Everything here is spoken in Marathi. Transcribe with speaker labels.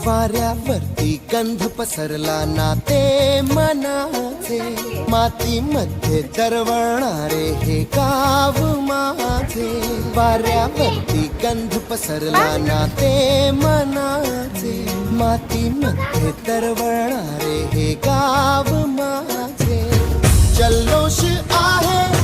Speaker 1: वाऱ्यावरती गंध पसरला नाते मनाचे, मातीमध्ये तरवणारे हे गाव माझे. वाऱ्यावरती गंध पसरला नाते मनाचे, मातीमध्ये तरवणारे हे गाव माझे. जल्लोष आहे